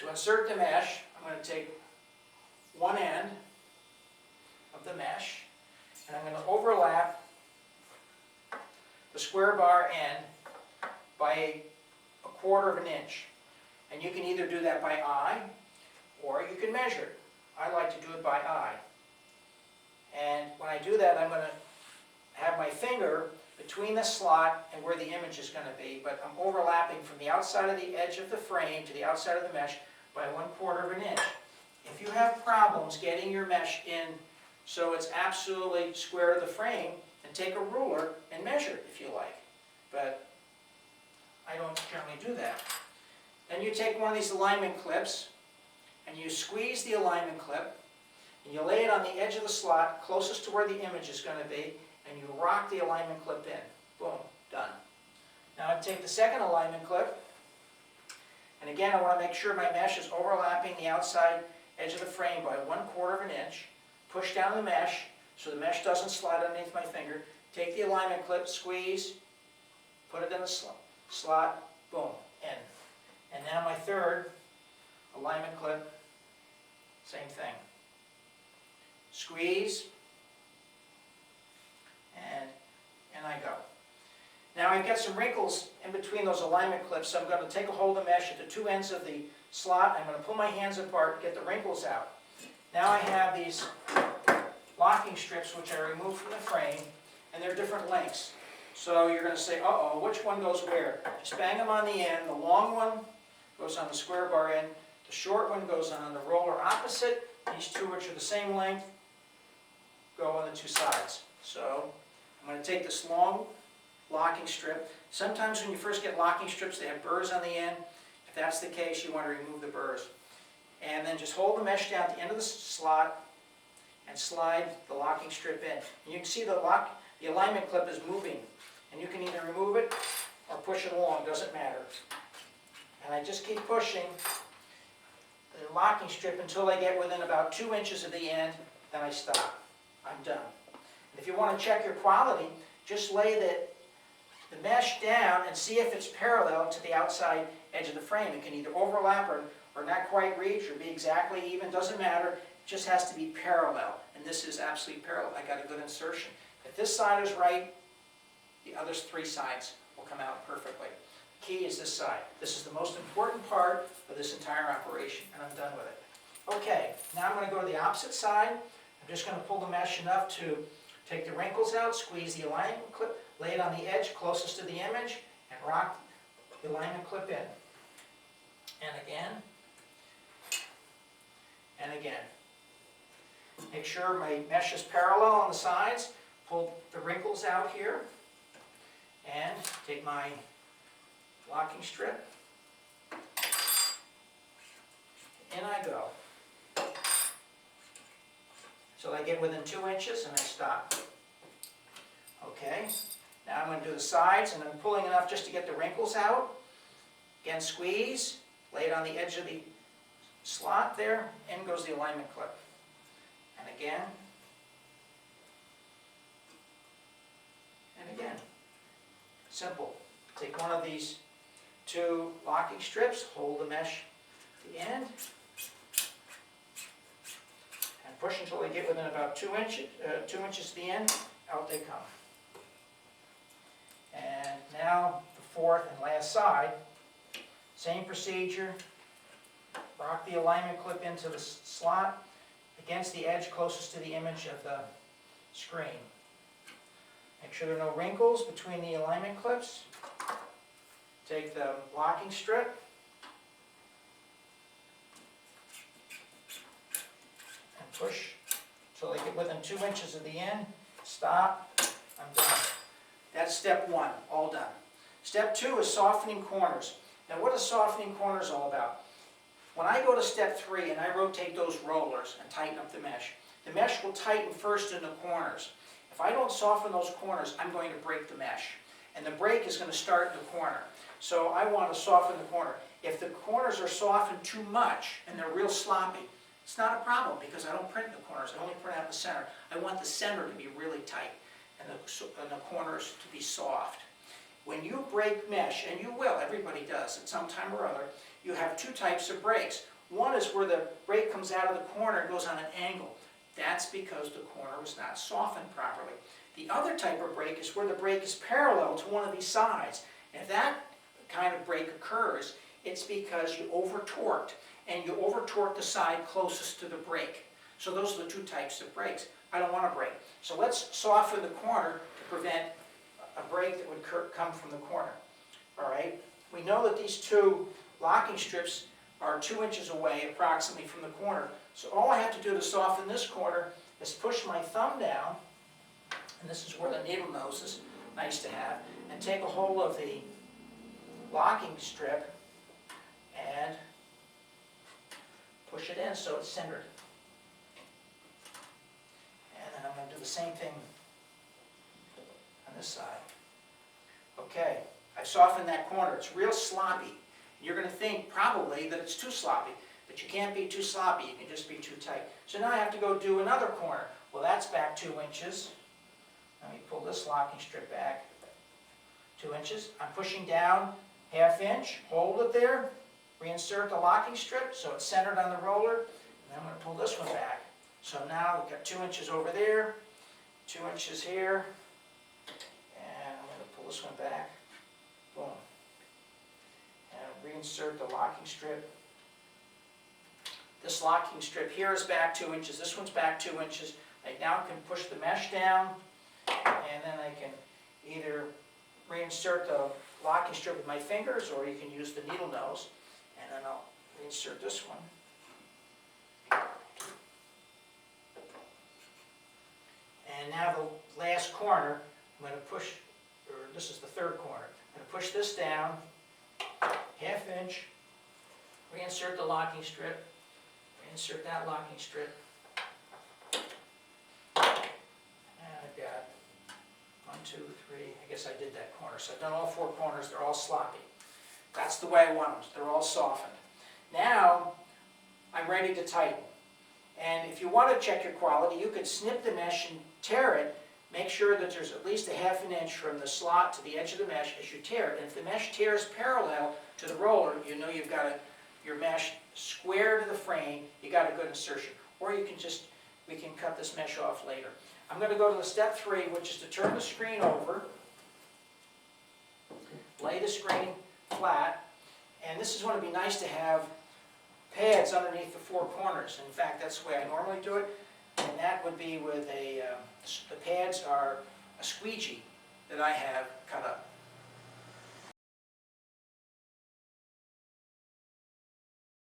To insert the mesh, I'm going to take one end of the mesh, and I'm going to overlap the square bar end by a quarter of an inch. And you can either do that by eye, or you can measure it. I like to do it by eye. And when I do that, I'm going to have my finger between the slot and where the image is going to be, but I'm overlapping from the outside of the edge of the frame to the outside of the mesh by 1/4 of an inch. If you have problems getting your mesh in so it's absolutely square to the frame, then take a ruler and measure it if you like. But I don't generally do that. Then you take one of these alignment clips and you squeeze the alignment clip and you lay it on the edge of the slot closest to where the image is going to be, and you rock the alignment clip in. Boom, done. Now I take the second alignment clip, and again I want to make sure my mesh is overlapping the outside edge of the frame by 1/4 of an inch. Push down the mesh so the mesh doesn't slide underneath my finger. Take the alignment clip, squeeze, put it in the slot, boom, in. And now my third alignment clip, same thing. Squeeze, and in I go. Now I've got some wrinkles in between those alignment clips, so I'm going to take a hold of the mesh at the two ends of the slot. I'm going to pull my hands apart, get the wrinkles out. Now I have these locking strips which I removed from the frame, and they're different lengths. So you're going to say, uh-oh, which one goes where? Just bang them on the end. The long one goes on the square bar end. The short one goes on the roller opposite. These two, which are the same length, go on the two sides. So I'm going to take this long locking strip. Sometimes when you first get locking strips, they have burrs on the end. If that's the case, you want to remove the burrs. And then just hold the mesh down at the end of the slot and slide the locking strip in. And you can see the alignment clip is moving. And you can either remove it or push it along, doesn't matter. And I just keep pushing the locking strip until I get within about 2 inches of the end, then I stop. I'm done. And if you want to check your quality, just lay the mesh down and see if it's parallel to the outside edge of the frame. It can either overlap or not quite reach or be exactly even, doesn't matter. It just has to be parallel. And this is absolutely parallel. I got a good insertion. If this side is right, the other 3 sides will come out perfectly. The key is this side. This is the most important part of this entire operation, and I'm done with it. Okay, now I'm going to go to the opposite side. I'm just going to pull the mesh enough to take the wrinkles out, squeeze the alignment clip, lay it on the edge closest to the image, and rock the alignment clip in. And again, and again. Make sure my mesh is parallel on the sides. Pull the wrinkles out here, and take my locking strip. In I go. So I get within 2 inches and I stop. Okay, now I'm going to do the sides, and I'm pulling enough just to get the wrinkles out. Again, squeeze, lay it on the edge of the slot there, in goes the alignment clip. And again, and again. Simple. Take one of these 2 locking strips, hold the mesh at the end, and push until they get within about 2 inches to the end. Out they come. And now the 4th and last side, same procedure. Rock the alignment clip into the slot against the edge closest to the image of the screen. Make sure there are no wrinkles between the alignment clips. Take the locking strip and push until they get within 2 inches of the end. Stop. I'm done. That's step 1, all done. Step 2 is softening corners. Now what is softening corners all about? When I go to step 3 and I rotate those rollers and tighten up the mesh will tighten first in the corners. If I don't soften those corners, I'm going to break the mesh. And the break is going to start in the corner. So I want to soften the corner. If the corners are softened too much and they're real sloppy, it's not a problem because I don't print the corners. I only print out the center. I want the center to be really tight and the corners to be soft. when you break mesh, and you will, everybody does at some time or other, you have two types of breaks. One is where the break comes out of the corner and goes on an angle. That's because the corner was not softened properly. The other type of break is where the break is parallel to one of these sides. And if that kind of break occurs, it's because you over-torqued, and you over-torqued the side closest to the break. So those are the two types of breaks. I don't want to break. So let's soften the corner to prevent a break that would come from the corner. All right? We know that these two locking strips are 2 inches away approximately from the corner. So all I have to do to soften this corner is push my thumb down, and this is where the needle nose is nice to have, and take a hold of the locking strip and push it in so it's centered. And then I'm going to do the same thing on this side. Okay, I've softened that corner. It's real sloppy. You're going to think probably that it's too sloppy, but you can't be too sloppy. You can just be too tight. So now I have to go do another corner. Well, that's back 2 inches. Let me pull this locking strip back 2 inches. I'm pushing down ½ inch. Hold it there. Reinsert the locking strip so it's centered on the roller. And I'm going to pull this one back. So now we've got 2 inches over there, 2 inches here, and I'm going to pull this one back. Boom. And reinsert the locking strip. This locking strip here is back 2 inches. This one's back 2 inches. I now can push the mesh down, and then I can either reinsert the locking strip with my fingers, or you can use the needle nose, and then I'll reinsert this one. And now the last corner, I'm going to push, or this is the third corner. I'm going to push this down, ½ inch, reinsert the locking strip, reinsert that locking strip. And I've got 1, 2, 3, I guess I did that corner. So I've done all 4 corners, they're all sloppy. That's the way I want them, they're all softened. Now, I'm ready to tighten. And if you want to check your quality, you can snip the mesh and tear it. Make sure that there's at least ½ inch from the slot to the edge of the mesh as you tear it. And if the mesh tears parallel to the roller, you know you've got your mesh square to the frame, you got a good insertion. Or you can just, we can cut this mesh off later. I'm going to go to the step 3, which is to turn the screen over, lay the screen flat, and this is going to be nice to have pads underneath the 4 corners. In fact, that's the way I normally do it, and that would be with the pads are a squeegee that I have cut up.